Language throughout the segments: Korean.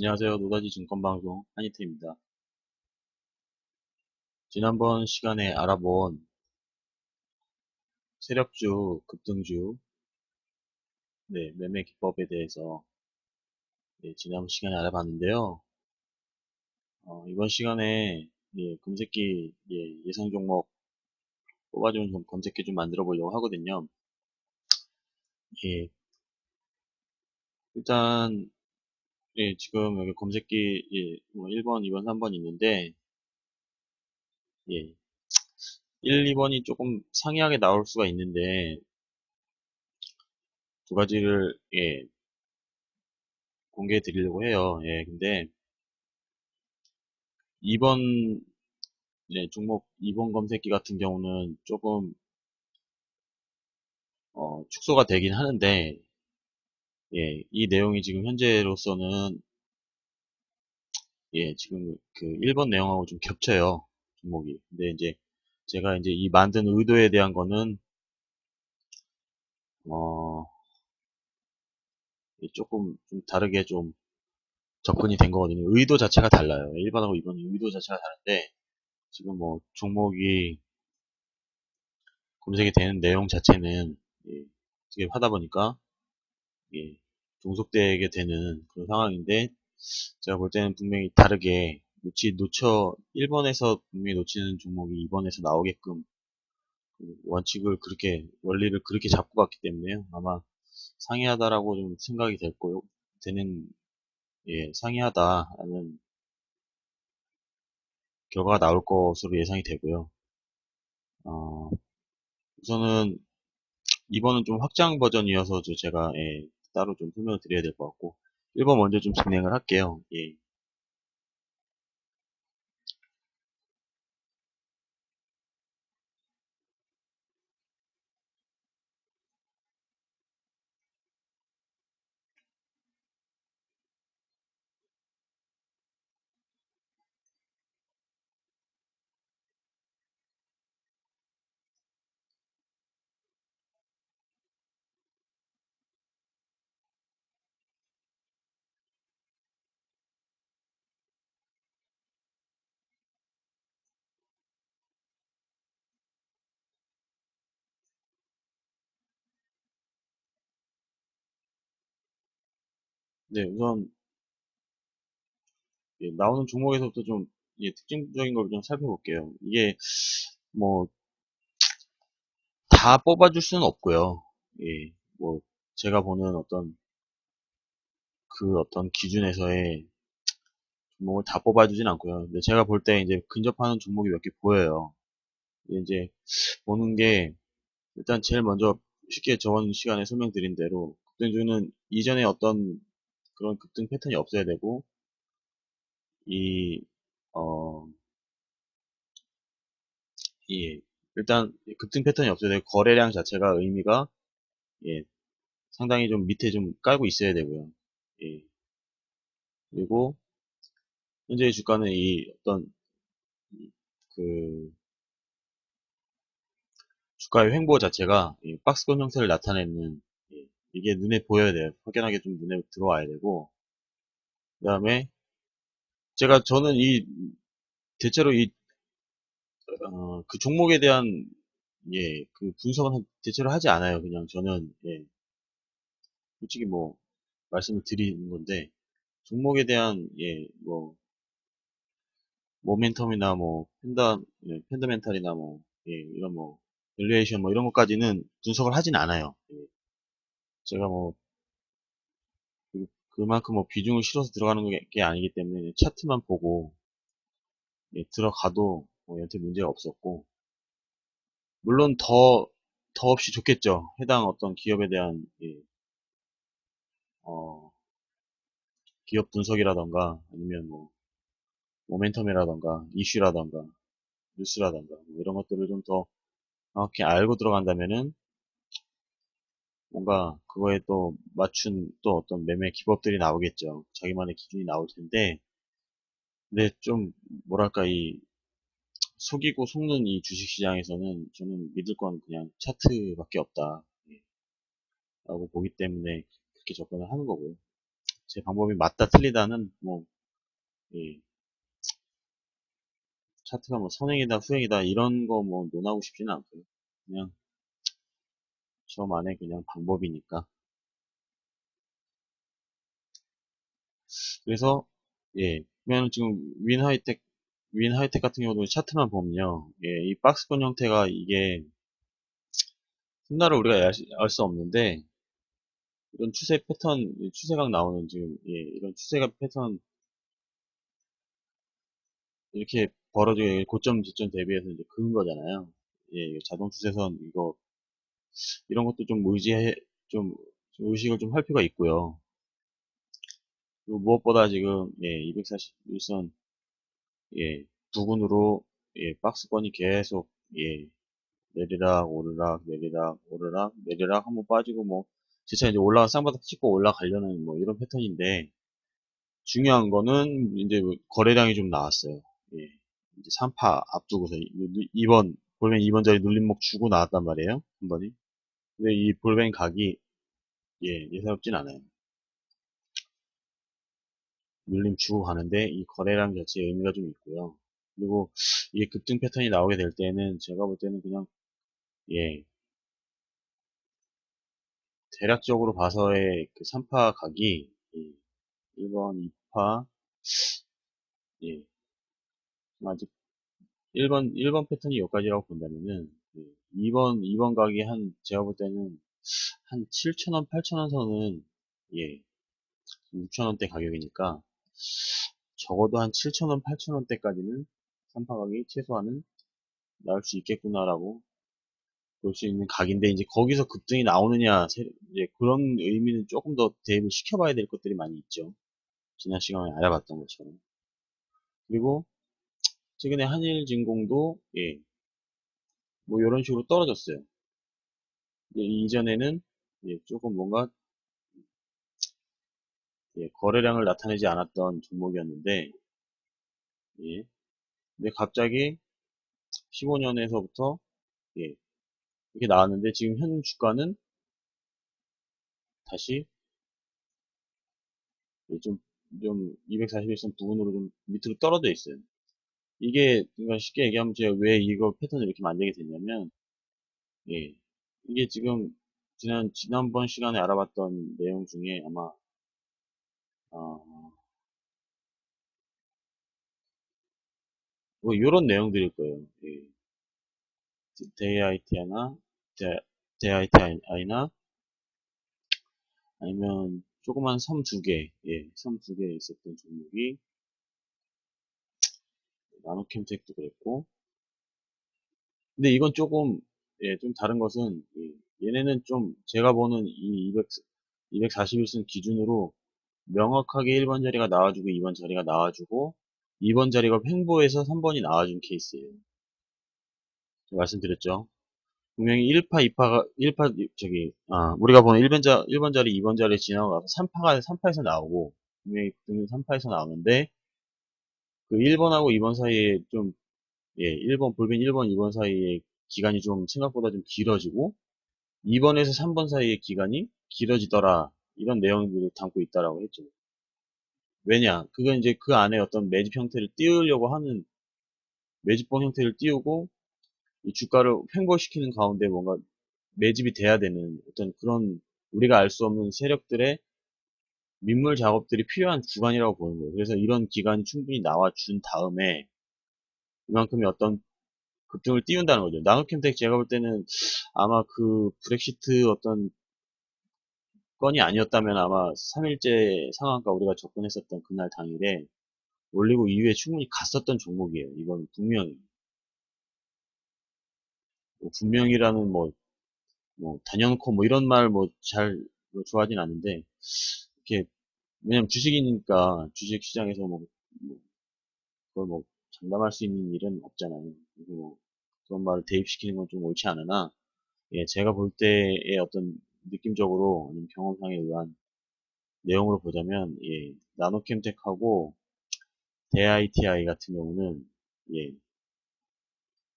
안녕하세요. 노다지 증권방송 한희태입니다. 지난번 시간에 알아본 세력주, 급등주, 네, 매매 기법에 대해서 네, 지난번 시간에 알아봤는데요. 이번 시간에 검색기 예상 종목 뽑아주는 좀 검색기 좀 만들어 보려고 하거든요. 예, 일단 지금 여기 검색기 뭐 1번, 2번, 3번 있는데 예, 1, 2번이 조금 상이하게 나올 수가 있는데 두 가지를 공개해 드리려고 해요. 근데 2번 종목 2번 검색기 같은 경우는 조금 축소가 되긴 하는데 이 내용이 지금 현재로서는 지금 그 1번 내용하고 좀 겹쳐요. 종목이. 근데 이제 제가 이제 이 만든 의도에 대한 거는 어, 조금 좀 다르게 좀 접근이 된 거거든요. 의도 자체가 달라요. 1번하고 2번은 의도 자체가 다른데 지금 뭐 종목이 검색이 되는 내용 자체는 어떻게 하다 보니까 예, 종속되게 되는 그런 상황인데 제가 볼 때는 분명히 다르게 1번에서 분명히 놓치는 종목이 2번에서 나오게끔 그 원칙을 그렇게 원리를 그렇게 잡고 갔기 때문에요. 아마 상이하다라고 좀 생각이 됐고요. 되는 상이하다라는 결과가 나올 것으로 예상이 되고요. 어, 우선은 2번은 좀 확장 버전이어서 제가 따로 좀 설명을 드려야 될 것 같고 1번 먼저 좀 진행을 할게요. 네, 우선 나오는 종목에서부터 좀 특징적인 걸 좀 살펴볼게요. 이게 뭐 다 뽑아줄 수는 없고요. 뭐 제가 보는 어떤 기준에서의 종목을 다 뽑아주진 않고요. 근데 제가 볼 때 이제 근접하는 종목이 몇 개 보여요. 이제 보는 게 일단 제일 먼저 쉽게 저번 시간에 설명드린 대로 급등주는 이전에 어떤 그런 급등 패턴이 없어야 되고 이 어, 이 일단 급등 패턴이 없어야 되고 거래량 자체가 의미가 예, 상당히 좀 밑에 좀 깔고 있어야 되고요. 예, 그리고 현재의 주가는 이 어떤 그 주가의 횡보 자체가 이 박스권 형태를 나타내는 이게 눈에 보여야 돼요. 확연하게 좀 눈에 들어와야 되고 그 다음에 저는 대체로 그 종목에 대한 그 분석은 대체로 하지 않아요. 그냥 저는 솔직히 뭐 말씀을 드리는 건데 종목에 대한 뭐 모멘텀이나 뭐 펀더멘탈이나 뭐 이런 뭐 밸류에이션 뭐 이런 것까지는 분석을 하진 않아요. 제가 뭐 그만큼 뭐 비중을 실어서 들어가는 게 아니기 때문에 차트만 보고 들어가도 뭐 연태 문제가 없었고 물론 더 없이 좋겠죠. 해당 어떤 기업에 대한 어, 기업 분석이라던가 아니면 뭐 모멘텀이라던가 이슈라던가 뉴스라던가 뭐 이런 것들을 좀 더 정확히 알고 들어간다면은 뭔가 그거에 또 맞춘 또 어떤 매매 기법들이 나오겠죠. 자기만의 기준이 나올 텐데 근데 좀 뭐랄까 이 속이고 속는 이 주식시장에서는 저는 믿을 건 그냥 차트밖에 없다 라고 보기 때문에 그렇게 접근을 하는 거고요. 제 방법이 맞다 틀리다는 뭐 예, 차트가 뭐 선행이다 후행이다 이런 거 뭐 논하고 싶지는 않고요. 그냥 저만의 그냥 방법이니까. 그래서 예, 그러면 지금 윈하이텍 같은 경우도 차트만 보면요. 예, 이 박스권 형태가 이게 훗날을 우리가 알 수 없는데 이런 추세 패턴, 추세각 나오는 지금 예, 이런 추세각 패턴 이렇게 벌어지고 고점 지점 대비해서 이제 그은 거잖아요. 예, 이거 자동 추세선 이거 이런 것도 좀 좀 의식을 좀 할 필요가 있고요. 그리고 무엇보다 지금 예, 241선 예, 부근으로 예, 박스권이 계속 예, 내리락 오르락 내리락 오르락 내리락 한번 빠지고 뭐 진짜 이제 올라가 쌍바닥 찍고 올라가려는 뭐 이런 패턴인데 중요한 거는 이제 거래량이 좀 나왔어요. 예. 이제 3파 앞두고서 이번 볼뱅 2번 자리 눌림목 주고 나왔단 말이에요. 한 번이. 근데 이 볼뱅 각이 예, 예사롭진 않아요. 눌림 주고 가는데 이 거래량 자체에 의미가 좀 있고요. 그리고 이게 급등 패턴이 나오게 될 때는 제가 볼 때는 그냥 예, 대략적으로 봐서의 그 3파 각이 예, 1번, 2파 예, 아직 1번 패턴이 여기까지라고 본다면은, 2번 가격이 제가 볼 때는 한 7,000원, 8,000원 선은, 예, 6,000원대 가격이니까, 적어도 한 7,000원, 8,000원대까지는 3파 가격이 최소한은 나올 수 있겠구나라고 볼 수 있는 각인데, 이제 거기서 급등이 나오느냐, 이제 그런 의미는 조금 더 대입을 시켜봐야 될 것들이 많이 있죠. 지난 시간에 알아봤던 것처럼. 그리고, 최근에 한일진공도, 예, 뭐, 이런 식으로 떨어졌어요. 이전에는 예, 조금 뭔가 예, 거래량을 나타내지 않았던 종목이었는데 예, 근데 갑자기 15년에서부터 예, 이렇게 나왔는데 지금 현 주가는 다시 예, 좀 241선 부근으로 좀 밑으로 떨어져 있어요. 이게 그러니까 쉽게 얘기하면 제가 왜 이거 패턴을 이렇게 만들게 됐냐면 예, 이게 지금 지난번 시간에 알아봤던 내용 중에 아마 어, 뭐 이런 내용들일 거예요. 예, DIT나 DITI나 아니면 조그만 섬 두 개, 예, 섬 두 개 있었던 종목이 나노캠텍도 그랬고, 근데 이건 조금 예, 좀 다른 것은 예, 얘네는 좀 제가 보는 이 241선 기준으로 명확하게 1번 자리가 나와주고 2번 자리가 나와주고 2번 자리가 횡보해서 3번이 나와준 케이스예요. 제가 말씀드렸죠. 분명히 1파, 2파가 1파 우리가 보는 1번 자리, 2번 자리 지나가서 3파에서 나오고 분명히 3파에서 나오는데 그 1번하고 2번 사이에 좀, 예, 1번, 볼빈 1번, 2번 사이에 기간이 좀 생각보다 좀 길어지고, 2번에서 3번 사이의 기간이 길어지더라. 이런 내용들을 담고 있다라고 했죠. 왜냐? 그건 이제 그 안에 어떤 매집 형태를 띄우려고 하는, 매집봉 형태를 띄우고, 이 주가를 횡보시키는 가운데 뭔가 매집이 돼야 되는 어떤 그런 우리가 알 수 없는 세력들의 민물 작업들이 필요한 구간이라고 보는 거예요. 그래서 이런 기간이 충분히 나와준 다음에, 이만큼의 어떤 급등을 띄운다는 거죠. 나노캠텍 제가 볼 때는 아마 그 브렉시트 어떤 건이 아니었다면 아마 3일째 상한가 우리가 접근했었던 그날 당일에 올리고 이후에 충분히 갔었던 종목이에요. 이건 분명히. 뭐 분명이라는 뭐 단연코 뭐 이런 말 뭐 잘 좋아하진 않는데 이렇게 왜냐면 주식이니까 주식 시장에서 뭐 그걸 뭐 장담할 수 있는 일은 없잖아요. 그래서 뭐 그런 말을 대입시키는 건 좀 옳지 않으나 예, 제가 볼 때의 어떤 느낌적으로 아니면 경험상에 의한 내용으로 보자면 예, 나노캠텍하고 대ITI 같은 경우는 예,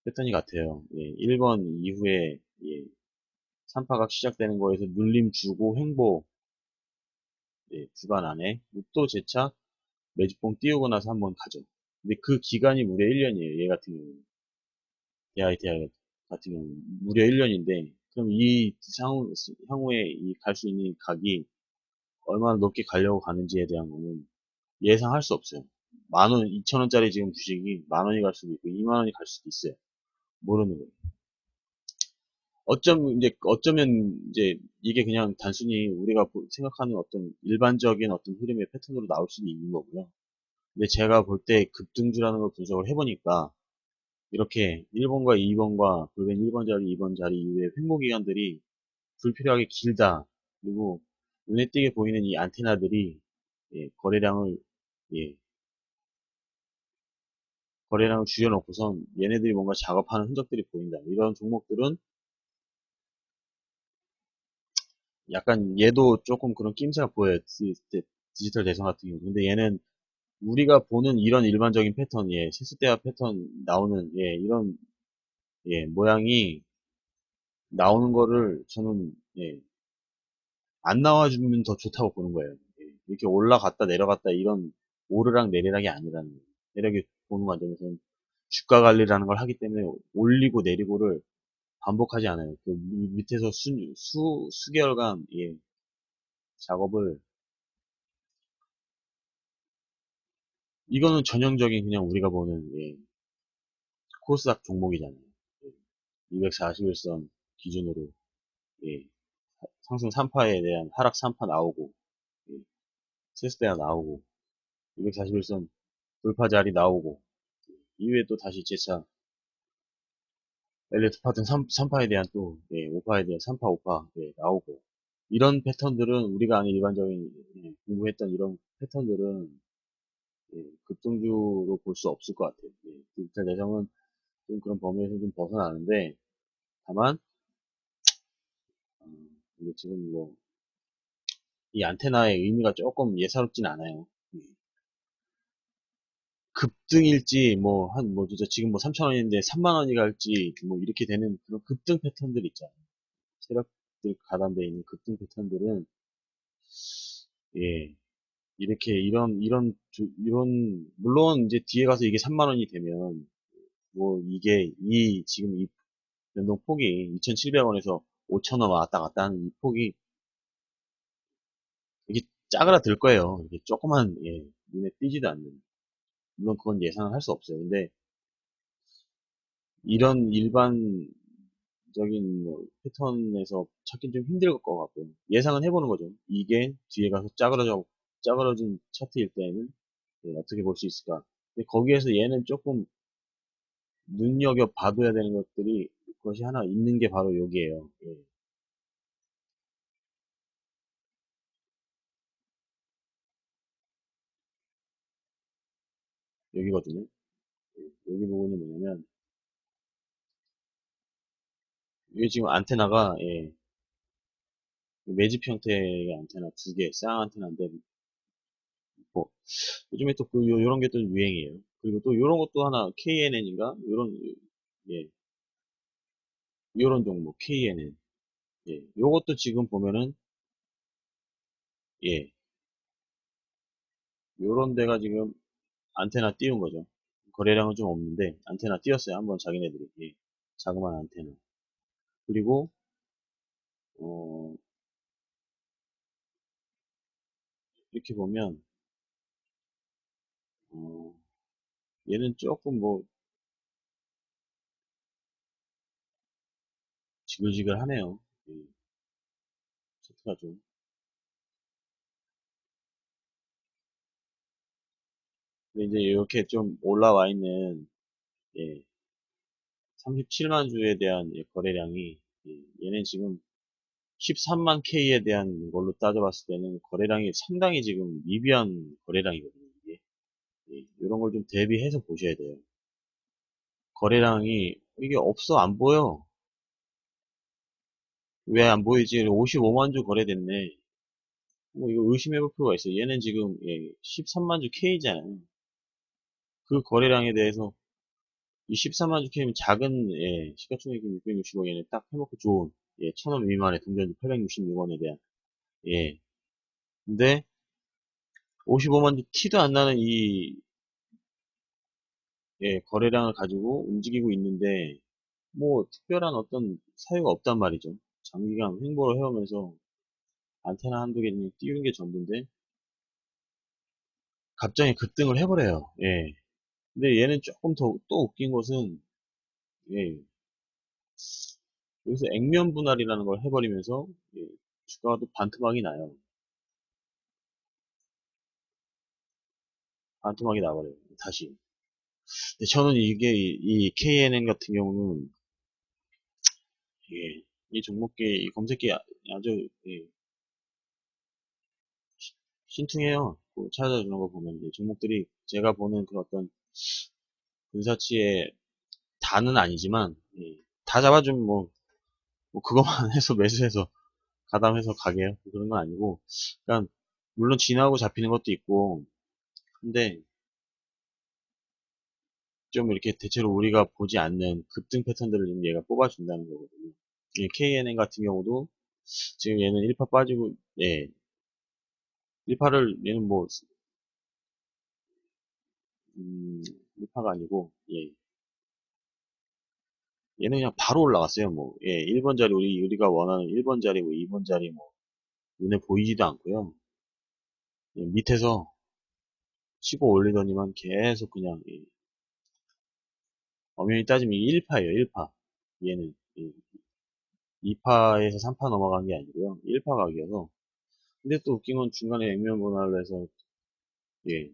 패턴이 같아요. 예, 1번 이후에 예, 3파각 시작되는 거에서 눌림 주고 횡보 예, 주간 안에 또 제 차 매집봉 띄우고 나서 한번 가죠. 근데 그 기간이 무려 1년이에요. 얘 같은 경우는. DITI 같은 경우는 무려 1년인데 그럼 이 향후에 갈 수 있는 각이 얼마나 높게 가려고 가는지에 대한 거는 예상할 수 없어요. 만 원, 2천 원짜리 지금 주식이 만 원이 갈 수도 있고 2만 원이 갈 수도 있어요. 모르는 거예요. 어쩌면 이제 이게 그냥 단순히 우리가 생각하는 어떤 일반적인 어떤 흐름의 패턴으로 나올 수도 있는 거고요. 근데 제가 볼 때 급등주라는 걸 분석을 해보니까 이렇게 1번과 2번과 골뱅 1번 자리, 2번 자리 이후에 횡보 기간들이 불필요하게 길다. 그리고 눈에 띄게 보이는 이 안테나들이 예, 예, 거래량을 줄여놓고선 얘네들이 뭔가 작업하는 흔적들이 보인다. 이런 종목들은 약간 얘도 조금 그런 낌새가 보여요. 디지털 대성 같은 경우. 근데 얘는 우리가 보는 이런 일반적인 패턴, 예, 세수대화 패턴 나오는, 예, 이런, 예, 모양이 나오는 거를 저는, 예, 안 나와주면 더 좋다고 보는 거예요. 예, 이렇게 올라갔다 내려갔다 이런 오르락 내리락이 아니라는 거예요. 내력이 보는 관점에서는 주가 관리라는 걸 하기 때문에 올리고 내리고를 반복하지 않아요. 그 밑에서 수개월간, 예, 작업을, 이거는 전형적인 그냥 우리가 보는, 예, 코스닥 종목이잖아요. 241선 기준으로, 예, 상승 3파에 대한 하락 3파 나오고, 예, 세스대가 나오고, 241선 돌파 자리 나오고, 이후에 또 다시 재차 엘리트 파튼 3파에 대한 또, 예, 5파에 대한 3파, 5파, 예, 나오고, 이런 패턴들은 우리가 아는 일반적인, 예, 공부했던 이런 패턴들은, 예, 급등주로 볼 수 없을 것 같아요. 예, 디지털 내성은 좀 그런 범위에서 좀 벗어나는데, 다만, 이게 지금 뭐, 이 안테나의 의미가 조금 예사롭진 않아요. 예. 급등일지, 뭐, 진짜 지금 뭐 3,000원인데 3만원이 갈지, 뭐, 이렇게 되는 그런 급등 패턴들 있잖아요. 세력들 가담되어 있는 급등 패턴들은, 예, 이렇게, 물론 이제 뒤에 가서 이게 3만원이 되면, 뭐, 지금 이 변동 폭이 2,700원에서 5,000원 왔다 갔다 하는 이 폭이, 이게 짜그라들 거예요. 이게 조그만, 예, 눈에 띄지도 않는. 물론 그건 예상을 할 수 없어요. 근데, 이런 일반적인 뭐 패턴에서 찾긴 좀 힘들 것 같고요. 예상은 해보는 거죠. 이게 뒤에 가서 짜그러진 차트일 때에는 예, 어떻게 볼 수 있을까. 근데 거기에서 얘는 조금 눈여겨 봐둬야 되는 것들이 그것이 하나 있는 게 바로 여기에요. 예, 여기거든요. 예, 여기 부분이 뭐냐면 이게 지금 안테나가 예, 매집 형태의 안테나 두 개, 쌍 안테나인데 뭐 요즘에 또 요런 게 또 유행이에요. 그리고 또 요런 것도 하나 KNN인가? 예, 요런 종목 KNN. 예, 요것도 지금 보면은 예, 요런 데가 지금 안테나 띄운 거죠. 거래량은 좀 없는데 안테나 띄웠어요. 한번 자기네들이. 예, 자그마한 안테나. 그리고 어, 이렇게 보면 어, 얘는 조금 뭐 지글지글하네요. 예, 차트가 좀. 근데 이제 이렇게 좀 올라와 있는 예, 37만 주에 대한 예, 거래량이 얘는 지금 13만 K에 대한 걸로 따져봤을 때는 거래량이 상당히 지금 미비한 거래량이거든요. 이게. 예, 이런 걸 좀 대비해서 보셔야 돼요. 거래량이 이게 없어 안 보여. 왜 안 보이지? 55만 주 거래됐네. 뭐 이거 의심해볼 필요가 있어요. 얘는 지금 예, 13만 주 K잖아요. 그 거래량에 대해서 이 13만 주 K면 작은 예, 시가총액이 660억엔에 딱 해먹고 좋은 예, 1,000원 미만의 동전주 866원에 대한 예. 근데 55만 주 티도 안 나는 이 예, 거래량을 가지고 움직이고 있는데 뭐 특별한 어떤 사유가 없단 말이죠. 장기간 횡보를 해오면서 안테나 한두 개 띄우는 게 전부인데 갑자기 급등을 해버려요. 예. 근데 얘는 조금 더 또 웃긴 것은 예, 여기서 액면 분할이라는 걸 해버리면서 예, 주가가 또 반토막이 나요. 반토막이 나버려요. 다시. 근데 저는 이게 이 KNN 같은 경우는 예, 이 종목계 이 검색기 아주 예, 신통해요. 그 찾아주는 거 보면 이 종목들이 제가 보는 그 어떤 근사치의 다는 아니지만 예, 다 잡아주면 뭐 그것만 해서 매수해서 가담해서 가게요. 그런 건 아니고 그러니까 물론 진화하고 잡히는 것도 있고 근데 좀 이렇게 대체로 우리가 보지 않는 급등 패턴들을 좀 얘가 뽑아준다는 거거든요. 예, KNN 같은 경우도 지금 얘는 1파 빠지고 예, 1파를 얘는 뭐 1파가 아니고 예, 얘는 그냥 바로 올라갔어요. 뭐 예, 1번 자리 우리가 원하는 1번 자리 뭐 2번 자리 뭐 눈에 보이지도 않고요. 예, 밑에서 치고 올리더니만 계속 그냥 예, 엄연히 따지면 1파예요. 1파. 얘는 예, 2파에서 3파 넘어간 게 아니고요. 1파 각이어서 근데 또 웃긴 건 중간에 액면 분할을 해서 예,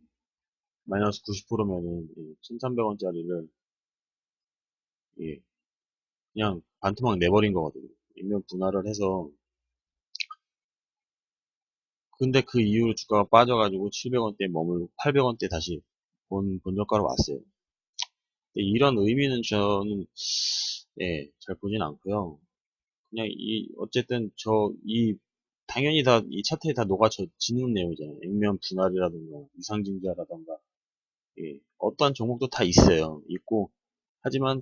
마이너스 90%면은 예, 1,300원짜리를 예, 그냥 반토막 내버린 거거든요. 액면 분할을 해서 근데 그 이후로 주가가 빠져가지고 700원대 머물고 800원대 다시 본저가로 왔어요. 근데 이런 의미는 저는 예, 잘 보진 않고요. 그냥 어쨌든 당연히 다 이 차트에 다 녹아지는 내용이잖아요. 액면 분할이라든가 유상증자라든가 예, 어떠한 종목도 다 있어요. 있고 하지만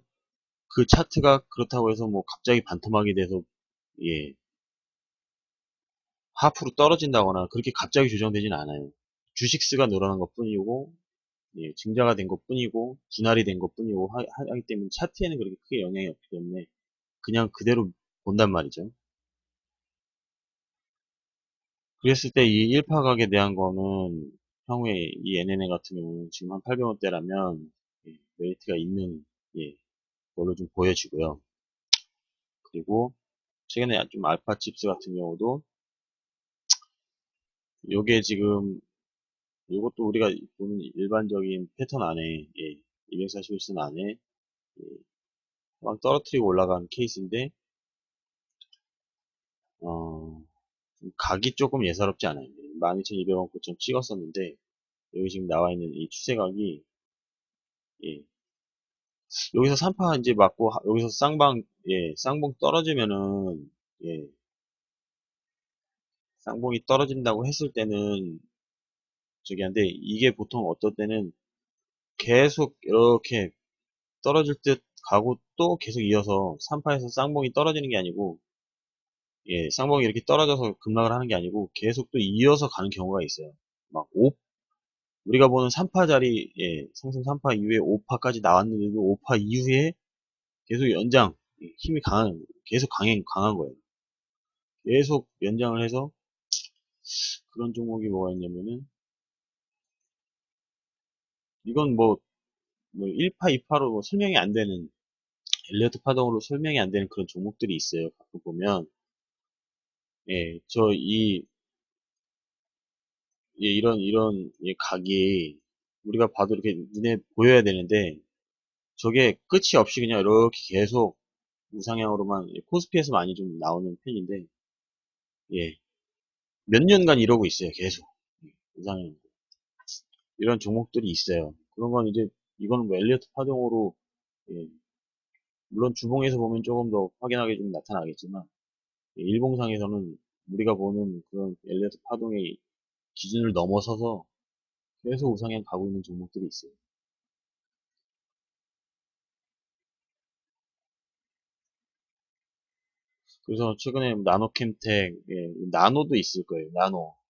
그 차트가 그렇다고 해서 뭐 갑자기 반토막이 돼서 예, 하프로 떨어진다거나 그렇게 갑자기 조정되진 않아요. 주식수가 늘어난 것 뿐이고 예, 증자가 된 것 뿐이고 분할이 된 것 뿐이고 하기 때문에 차트에는 그렇게 크게 영향이 없기 때문에 그냥 그대로 본단 말이죠. 그랬을 때 이 1파각에 대한 거는 향후에 이 NNA 같은 경우는 지금 한 800원대라면 메리트가 있는 예, 걸로 좀 보여지고요. 그리고 최근에 좀 알파 칩스 같은 경우도 요게 지금 이것도 우리가 보는 일반적인 패턴 안에 241선 안에 예, 막 떨어뜨리고 올라간 케이스인데 어, 각이 조금 예사롭지 않아요. 12,200원 고점 찍었었는데 여기 지금 나와 있는 이 추세각이 예, 여기서 3파 이제 맞고 여기서 쌍봉 떨어지면은 예, 쌍봉이 떨어진다고 했을 때는 저기 한데 이게 보통 어떨 때는 계속 이렇게 떨어질 듯 가고 또 계속 이어서 3파에서 쌍봉이 떨어지는 게 아니고 예, 쌍봉이 이렇게 떨어져서 급락을 하는 게 아니고 계속 또 이어서 가는 경우가 있어요. 막 우리가 보는 3파짜리 예, 상승 3파 이후에 5파까지 나왔는데도 5파 이후에 계속 연장 힘이 계속 강한 거예요. 계속 연장을 해서 그런 종목이 뭐가 있냐면은 이건 뭐 1파, 2파로 뭐 설명이 안 되는 엘리어트 파동으로 설명이 안 되는 그런 종목들이 있어요. 가끔 보면 예, 이런 각이 우리가 봐도 이렇게 눈에 보여야 되는데 저게 끝이 없이 그냥 이렇게 계속 우상향으로만 코스피에서 많이 좀 나오는 편인데 예, 몇 년간 이러고 있어요. 계속 우상향 이런 종목들이 있어요. 그런 건 이제 이거는 뭐 엘리어트 파동으로 예, 물론 주봉에서 보면 조금 더 확연하게 좀 나타나겠지만 예, 일봉상에서는 우리가 보는 그런 엘리어트 파동의 기준을 넘어서서 계속 우상향 가고 있는 종목들이 있어요. 그래서 최근에 나노캠텍, 예, 나노도 있을 거예요.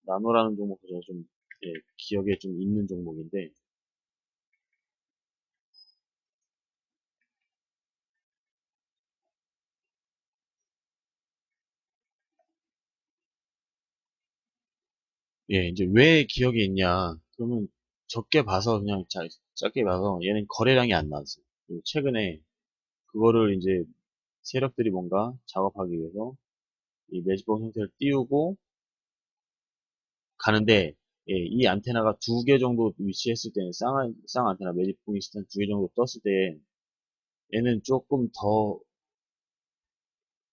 나노라는 종목도 제가 좀 예, 기억에 좀 있는 종목인데, 예, 이제 왜 기억에 있냐. 그러면 적게 봐서 그냥 작게 봐서 얘는 거래량이 안 나왔어요. 그리고 최근에 그거를 이제 세력들이 뭔가 작업하기 위해서 이 매직본 형태를 띄우고 가는데, 예, 이 안테나가 두 개 정도 위치했을 때는 쌍 안테나 매직봉이 시스템 두 개 정도 떴을 때 얘는 조금 더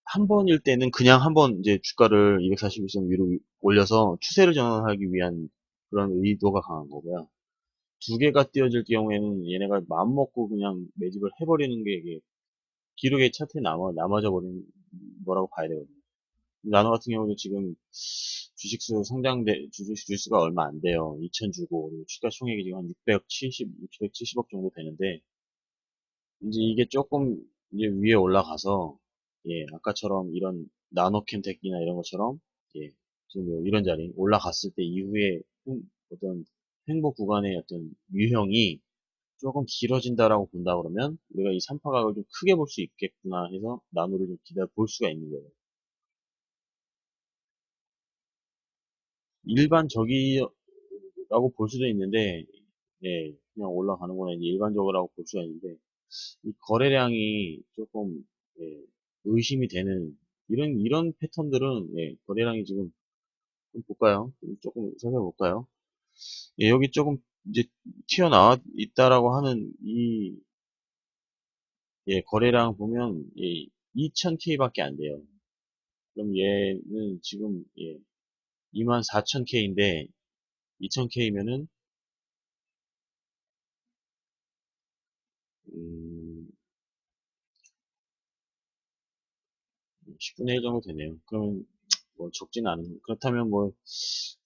한 번일 때는 그냥 한 번 이제 주가를 241선 위로 올려서 추세를 전환하기 위한 그런 의도가 강한 거고요. 두 개가 띄어질 경우에는 얘네가 마음먹고 그냥 매집을 해버리는 게 이게 기록의 차트에 남아져 버린 거라고 봐야 되거든요. 나노 같은 경우도 지금 주식수 주식수가 얼마 안 돼요. 2천 주고, 그리고 추가 총액이 지금 한 670억 정도 되는데, 이제 이게 조금 이제 위에 올라가서, 예, 아까처럼 이런 나노캠텍이나 이런 것처럼, 예, 지금 뭐 이런 자리 올라갔을 때 이후에 어떤 횡보 구간의 어떤 유형이 조금 길어진다라고 본다 그러면 우리가 이 3파 각을 좀 크게 볼 수 있겠구나 해서 나노를 좀 기다려 볼 수가 있는 거예요. 일반적이라고 볼 수도 있는데, 예, 그냥 올라가는 거는 이제 일반적이라고 볼 수가 있는데, 이 거래량이 조금, 예, 의심이 되는, 이런 패턴들은, 예, 거래량이 지금, 좀 볼까요? 조금 살펴볼까요? 예, 여기 조금, 이제, 튀어나와 있다라고 하는 예, 거래량 보면, 예, 2000K밖에 안 돼요. 그럼 얘는 지금, 예, 24,000K인데, 2000K면은, 10분의 1 정도 되네요. 그러면 뭐 적진 않은, 그렇다면 뭐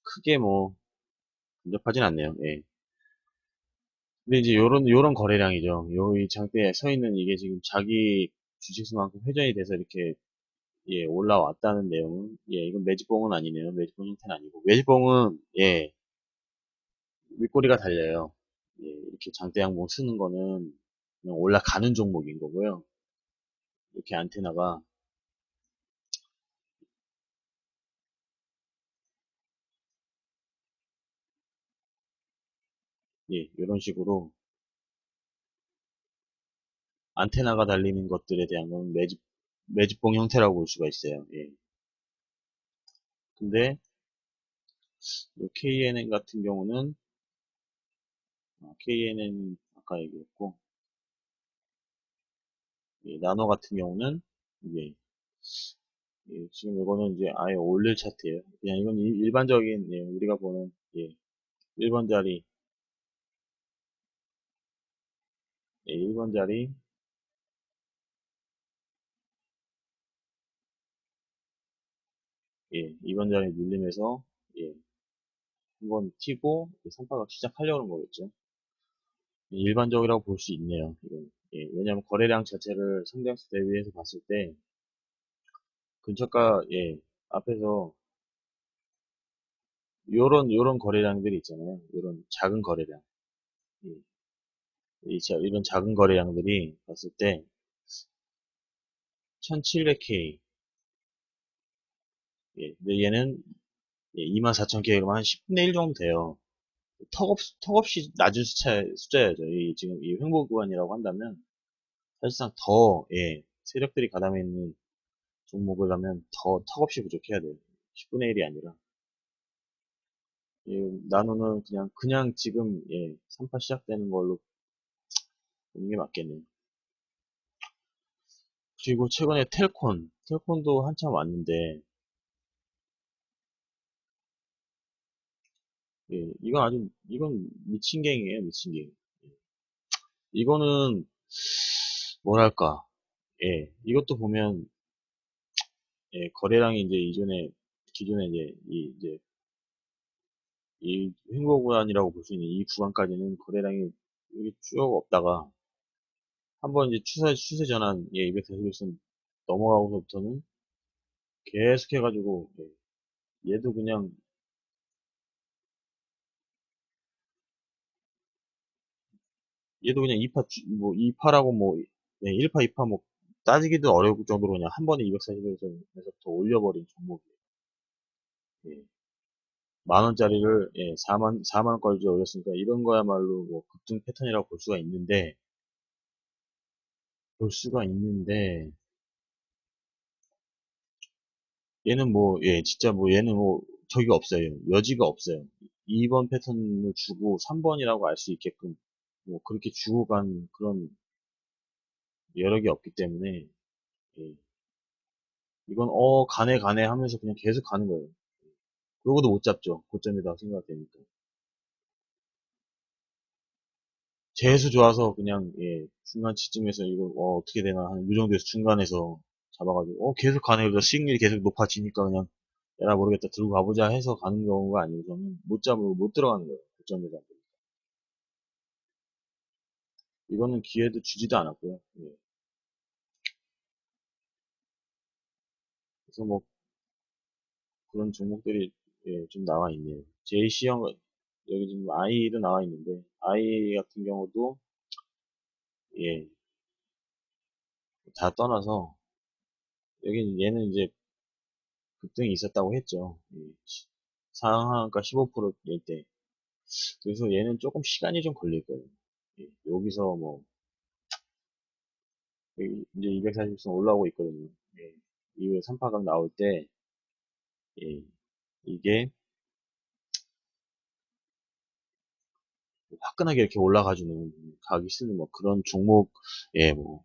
크게 뭐 근접하진 않네요. 예. 근데 이제 요런 거래량이죠. 이 장대에 서 있는 이게 지금 자기 주식수만큼 회전이 돼서 이렇게 예, 올라왔다는 내용은 예, 이건 매집봉은 아니네요. 매집봉 형태는 아니고 매집봉은 예, 윗꼬리가 달려요. 예, 이렇게 장대 양봉 쓰는 거는 그냥 올라가는 종목인 거고요. 이렇게 안테나가 예, 이런 식으로 안테나가 달리는 것들에 대한 건 매집봉 형태라고 볼 수가 있어요. 예. 근데 요 KNN 같은 경우는 KNN 아까 얘기했고 예, 나노 같은 경우는 이제 예, 지금 이거는 이제 아예 올릴 차트예요. 그냥 이건 일반적인 예, 우리가 보는 예, 1번 자리 예, 1번 자리 예, 2번 자리 눌림에서 예, 한번 튀고 3파각 시작하려는 거겠죠. 예, 일반적이라고 볼 수 있네요. 이건. 예, 왜냐하면 거래량 자체를 상장수 대비해서 봤을 때 근처가 예, 앞에서 요런 거래량들이 있잖아요. 요런 작은 거래량. 예, 이런 작은 거래량들이 봤을 때 1700K. 예, 근데 얘는 24,000K 그러면 한 10분의 1 정도 돼요. 턱없이 낮은 숫자야죠. 지금 이 횡보 구간이라고 한다면 사실상 더 예, 세력들이 가담해 있는 종목을 하면 더 턱없이 부족해야 돼요. 10분의 1이 아니라. 예, 나노는 그냥 지금 예, 3파 시작되는 걸로 보는 게 맞겠네요. 그리고 최근에 텔콘도 한참 왔는데 예, 이건 미친갱이에요, 미친갱. 이거는 뭐랄까, 예, 이것도 보면 예, 거래량이 이제 기존에 이 횡보 구간이라고 볼 수 있는 이 구간까지는 거래량이 여기 쭉 없다가 한번 이제 추세 전환 예, 241선 넘어가고서부터는 계속 해가지고 예, 얘도 그냥 얘도 그냥 2파라고 뭐, 네, 1파, 2파 뭐, 따지기도 어려울 정도로 그냥 한 번에 240에서부터 올려버린 종목이에요. 예. 만 원짜리를, 예, 4만 원까지 올렸으니까 이런 거야말로 뭐 급등 패턴이라고 볼 수가 있는데, 얘는 뭐, 예, 진짜 뭐, 얘는 뭐, 저기가 없어요. 여지가 없어요. 2번 패턴을 주고 3번이라고 알 수 있게끔, 뭐, 그렇게 주고 간 그런 여력이 없기 때문에, 예, 이건, 가네 하면서 그냥 계속 가는 거예요. 그러고도 못 잡죠. 고점이다 생각되니까. 재수 좋아서 그냥, 예, 중간치쯤에서 이거, 어떻게 되나, 한, 이 정도에서 중간에서 잡아가지고, 계속 가네. 그래서 수익률이 계속 높아지니까 그냥, 에라 모르겠다 들고 가보자 해서 가는 경우가 아니고서는 못 잡고 못 들어가는 거예요. 고점이다. 이거는 기회도 주지도 않았고요. 예. 그래서 뭐 그런 종목들이, 예, 좀 나와 있네요. JC형 여기 지금 I도 나와 있는데 I 같은 경우도, 예, 다 떠나서 여기 얘는 이제 급등이 있었다고 했죠. 예, 상한가 15%일 때. 그래서 얘는 조금 시간이 좀 걸릴 거예요. 예, 여기서 뭐 이제 240선 올라오고 있거든요. 예, 이후에 3파각 나올 때, 예, 이게 화끈하게 이렇게 올라가주는 가기 쓰는 뭐 그런 종목, 예, 뭐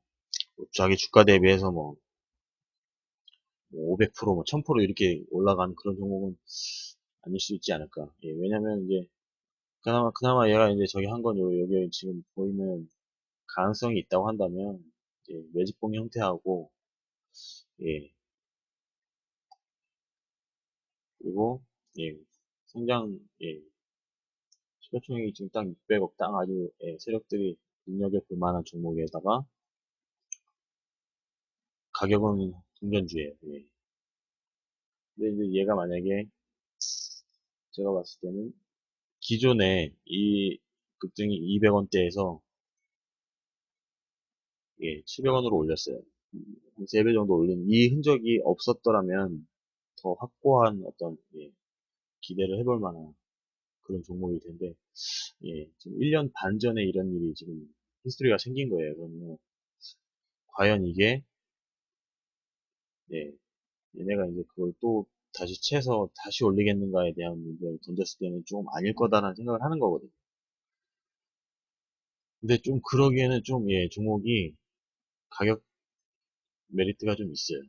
자기 주가 대비해서 뭐 500%, 뭐 1000% 이렇게 올라가는 그런 종목은 아닐 수 있지 않을까. 예, 왜냐면 이제 그나마 얘가 이제 저기 한 건 여기 지금 보이는 가능성이 있다고 한다면 이제 매집봉 형태하고, 예, 그리고, 예, 성장, 예, 시가총액이 지금 딱 600억 땅 아주, 예, 세력들이 눈여겨볼 만한 종목에다가 가격은 중전주예요. 예. 근데 이제 얘가 만약에 제가 봤을 때는 기존에 이 급등이 200원대에서, 예, 700원으로 올렸어요. 한 3배 정도 올린 이 흔적이 없었더라면 더 확고한 어떤, 예, 기대를 해볼 만한 그런 종목일 텐데, 예, 지금 1년 반 전에 이런 일이 지금 히스토리가 생긴 거예요. 그러면 과연 이게, 예, 얘네가 이제 그걸 또 다시 채서 다시 올리겠는가에 대한 문제를 던졌을 때는 좀 아닐 거다라는 생각을 하는 거거든요. 근데 좀 그러기에는 좀, 예, 종목이 가격 메리트가 좀 있어요.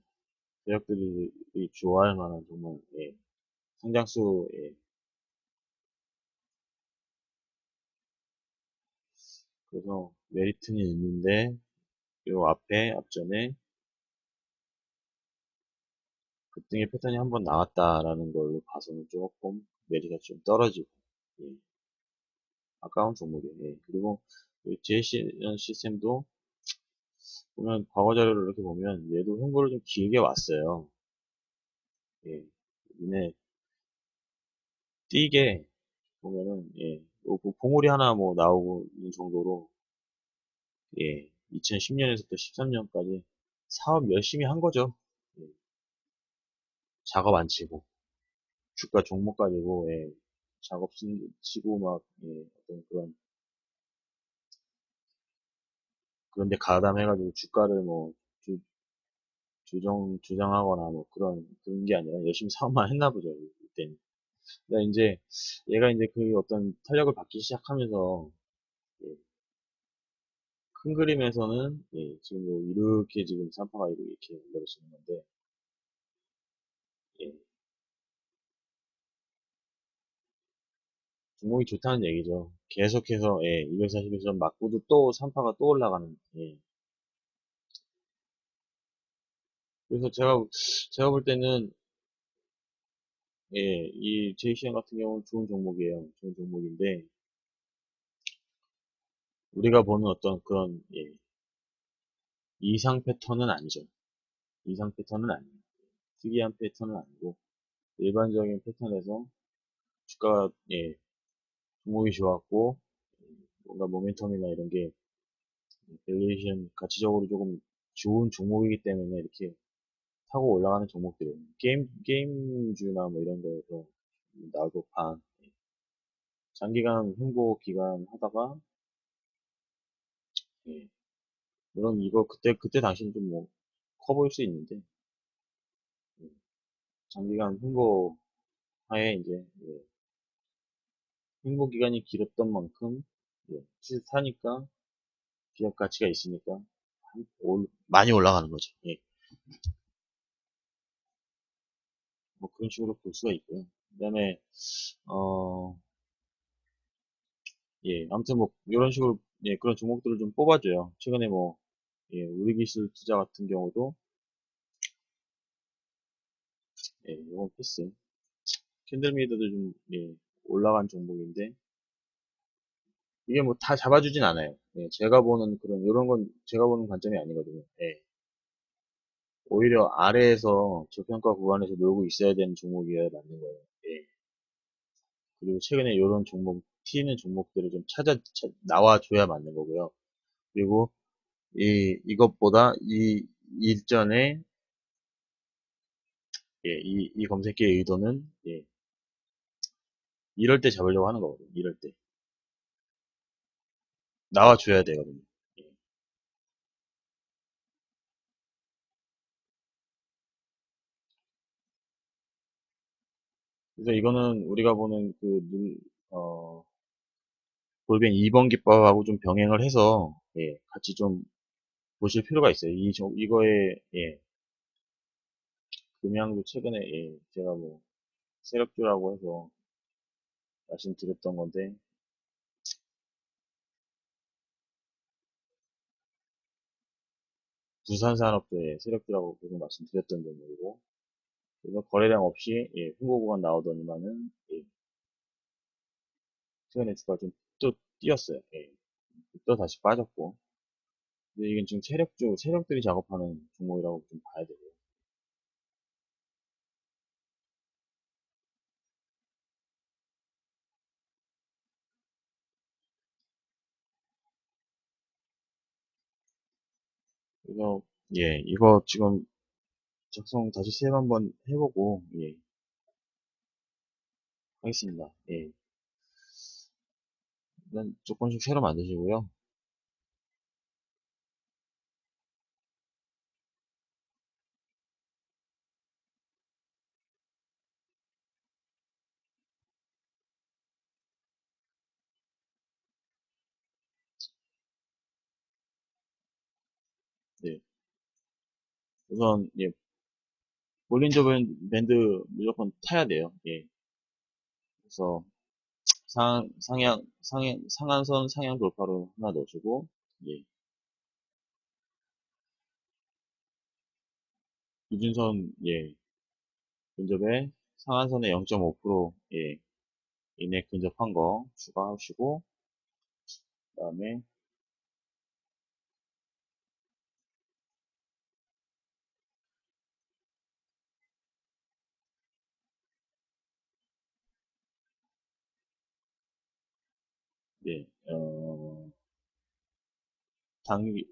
세력들이 좋아할 만한 정말, 예, 성장수, 예, 그래서 메리트는 있는데 요 앞전에 급등의 패턴이 한번 나왔다라는 걸로 봐서는 조금 메리트가 좀 떨어지고, 예, 아까운 종목이에요. 예. 그리고 JC 시스템도 보면 과거 자료를 이렇게 보면 얘도 횡보를 좀 길게 왔어요. 예. 눈에 띄게 보면은, 예, 봉우리 하나 뭐 나오고 있는 정도로, 예, 2010년에서부터 13년까지 사업 열심히 한 거죠. 예, 작업 안 치고 주가 종목 가지고, 예, 작업 치고 막, 예, 어떤 그런데 가담해가지고 주가를 뭐 주, 주장하거나 뭐 그런 게 아니라 열심히 사업만 했나 보죠, 이때는. 근데 이제 얘가 이제 그 어떤 탄력을 받기 시작하면서, 예, 큰 그림에서는, 예, 지금 뭐 이렇게 지금 산파가 이렇게 만들어지는 건데, 예, 종목이 좋다는 얘기죠. 계속해서, 예, 241점 맞고도 또 산파가 또 올라가는, 예. 그래서 제가 볼 때는, 예, 이 JCM 같은 경우는 좋은 종목이에요. 좋은 종목인데, 우리가 보는 어떤 그런, 예, 이상 패턴은 아니죠. 이상 패턴은 아니에요. 특이한 패턴은 아니고, 일반적인 패턴에서 주가가, 예, 종목이 좋았고, 뭔가 모멘텀이나 이런 게 밸류에이션 가치적으로 조금 좋은 종목이기 때문에 이렇게 타고 올라가는 종목들이에요. 게임주나 뭐 이런 거에서 나올 법한 장기간 횡보 기간 하다가, 예, 물론 이거 그때 당시는 좀 뭐 커 보일 수 있는데, 예, 장기간 횡보 하에 이제, 예, 횡보 기간이 길었던 만큼, 예, 비슷하니까 기업 가치가 있으니까 많이 올라가는 거죠. 예, 뭐 그런 식으로 볼 수가 있고요. 그 다음에, 어, 예, 아무튼 뭐, 이런 식으로, 예, 그런 종목들을 좀 뽑아줘요. 최근에 뭐, 예, 우리기술 투자 같은 경우도, 예, 이건 패스. 캔들미드도 좀, 예, 올라간 종목인데, 이게 뭐 다 잡아주진 않아요. 예, 제가 보는 그런, 이런 건 제가 보는 관점이 아니거든요. 예, 오히려 아래에서 저평가 구간에서 놀고 있어야 되는 종목이어야 맞는 거예요. 예, 그리고 최근에 이런 종목, 튀는 종목들을 좀 나와줘야 맞는 거고요. 그리고 이것보다 일전에, 예, 이 검색기의 의도는, 예, 이럴 때 잡으려고 하는 거거든요. 이럴 때. 나와줘야 되거든요. 예. 그래서 이거는 우리가 보는 골뱅이 2번 기법하고 좀 병행을 해서, 예, 같이 좀 보실 필요가 있어요. 이거의, 예, 음향도 최근에, 예, 제가 뭐, 세력주라고 해서 말씀드렸던 건데, 부산산업도의 세력주라고 계속 말씀드렸던 종목이고, 그래서 거래량 없이, 예, 횡보 구간 나오더니만은, 예, 최근에 주가 좀 또 뛰었어요. 예, 또 다시 빠졌고, 근데 이건 지금 세력들이 작업하는 종목이라고 좀 봐야 되고요. 그래서, 예, 이거 지금 작성 다시 세ভ 한번 해보고, 예, 하겠습니다. 예, 일단 조건식 새로 만드시고요. 네, 우선, 예, 볼린저 밴드 무조건 타야 돼요. 예, 그래서 상한선 상향 돌파로 하나 넣어주고, 예, 기준선, 예, 근접에 상한선의 0.5% 예, 이내 근접한 거 추가하시고, 그 다음에, 예,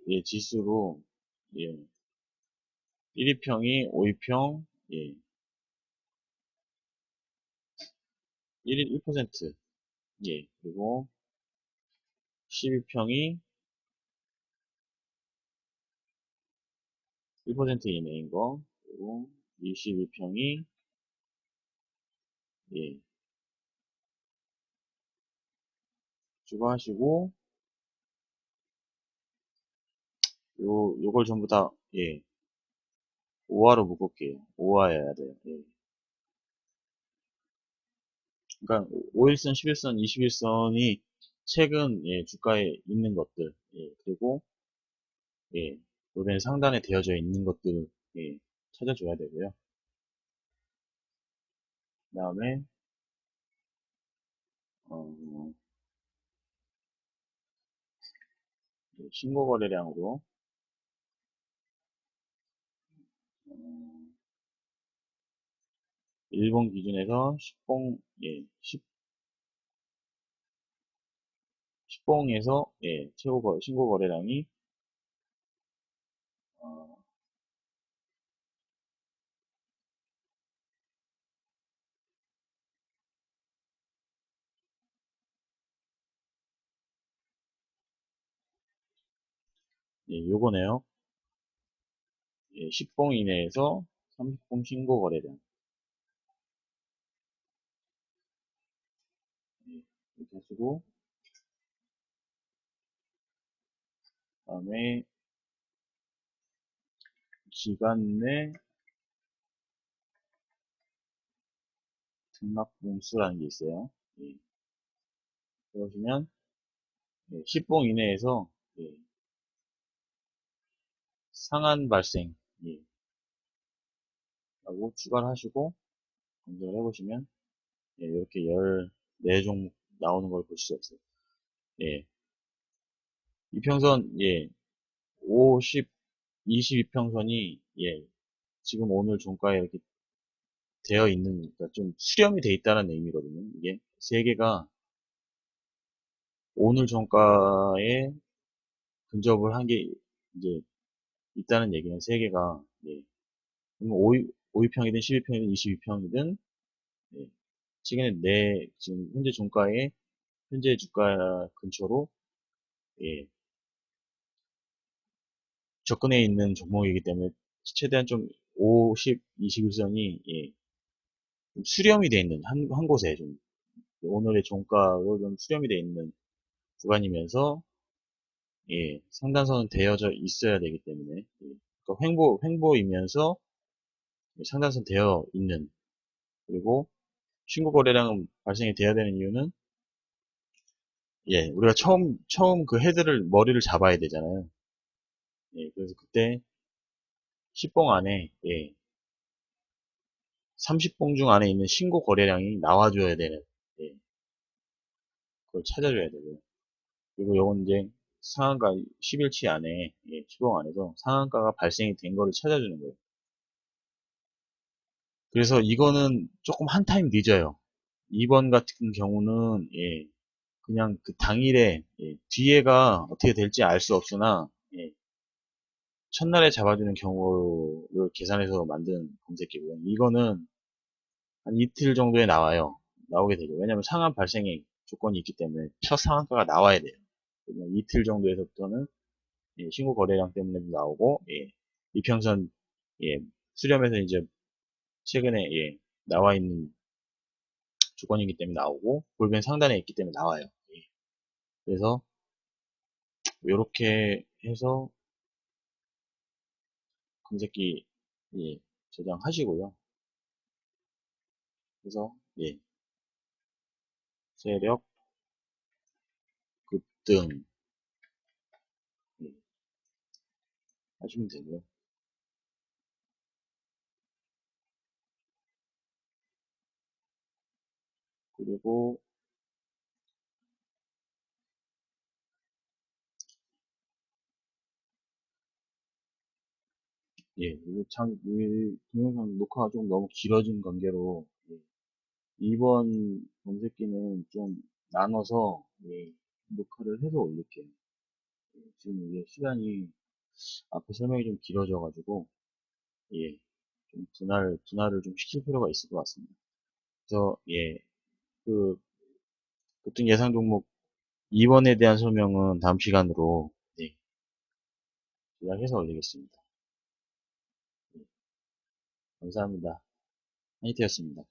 예, 지수로, 예, 1위평이 5위평, 예, 1% 예, 그리고 12평이 1% 이내인 거, 그리고 22평이, 예, 추가하시고, 요걸 전부 다, 예, 5화로 묶을게요. 5화여야 돼요. 예. 그러니까 5일선, 11선, 21선이 최근, 예, 주가에 있는 것들, 예, 그리고, 예, 요런 상단에 되어져 있는 것들, 예, 찾아줘야 되고요. 그 다음에, 어, 신고 거래량으로, 어, 일본 기준에서 10, 예, 10, 10봉에서 예, 신고 거래량이 어, 예, 요거네요. 예, 10봉 이내에서 30봉 신고 거래량. 예, 이렇게 하시고 그다음에 기간 내 등락 봉수라는 게 있어요. 예, 그러시면 예, 10봉 이내에서 예, 상한 발생 예, 라고 추가를 하시고 검색을 해보시면 예, 이렇게 14종목 나오는 걸 볼 수 있어요. 예, 이평선 예, 50, 22평선이 예, 지금 오늘 종가에 이렇게 되어 있는, 그러니까 좀 수렴이 돼 있다는 의미거든요. 이게 세 개가 오늘 종가에 근접을 한 게 이제 있다는 얘기는 세 개가 예, 5위평이든 11평이든 22평이든 예, 최근에 지금 현재 종가에 현재 주가 근처로 예, 접근해 있는 종목이기 때문에 최대한 좀 50, 21선이 예, 좀 수렴이 돼 있는 한 곳에 좀 오늘의 종가로 좀 수렴이 돼 있는 구간이면서 예, 상단선은 되어져 있어야 되기 때문에 예, 그러니까 횡보이면서 상단선 되어 있는 그리고 신고 거래량은 발생이 돼야 되는 이유는 예, 우리가 처음 그 헤드를 머리를 잡아야 되잖아요. 예, 그래서 그때 10봉 안에 예, 30봉 중 안에 있는 신고 거래량이 나와줘야 되는 예, 그걸 찾아줘야 되고요. 그리고 요건 이제 상한가 10일치 안에 예, 10봉 안에서 상한가가 발생이 된 거를 찾아주는 거예요. 그래서 이거는 조금 한 타임 늦어요. 2번 같은 경우는 예, 그냥 그 당일에 예, 뒤에가 어떻게 될지 알 수 없으나 예, 첫날에 잡아주는 경우를 계산해서 만든 검색기고요. 이거는 한 이틀 정도에 나오게 되죠. 왜냐하면 상한 발생의 조건이 있기 때문에 첫 상한가가 나와야 돼요. 그러면 이틀 정도에서부터는 예, 신고 거래량 때문에도 나오고 예, 이평선 예, 수렴에서 이제 최근에 예, 나와 있는 조건이기 때문에 나오고 볼벤 상단에 있기 때문에 나와요. 예. 그래서 이렇게 해서 검색기 예, 저장하시고요. 그래서 예, 세력 급등 예, 하시면 되고요. 그리고 예, 이 동영상 녹화가 좀 너무 길어진 관계로 예, 이번 검색기는 좀 나눠서 예, 녹화를 해서 올릴게요. 예, 지금 이게 시간이 앞에 설명이 좀 길어져가지고 예, 좀 분할을 좀 시킬 필요가 있을 것 같습니다. 그래서 예, 그 급등 예상 종목 2번에 대한 설명은 다음 시간으로 네, 요약해서 올리겠습니다. 네, 감사합니다. 화이트였습니다.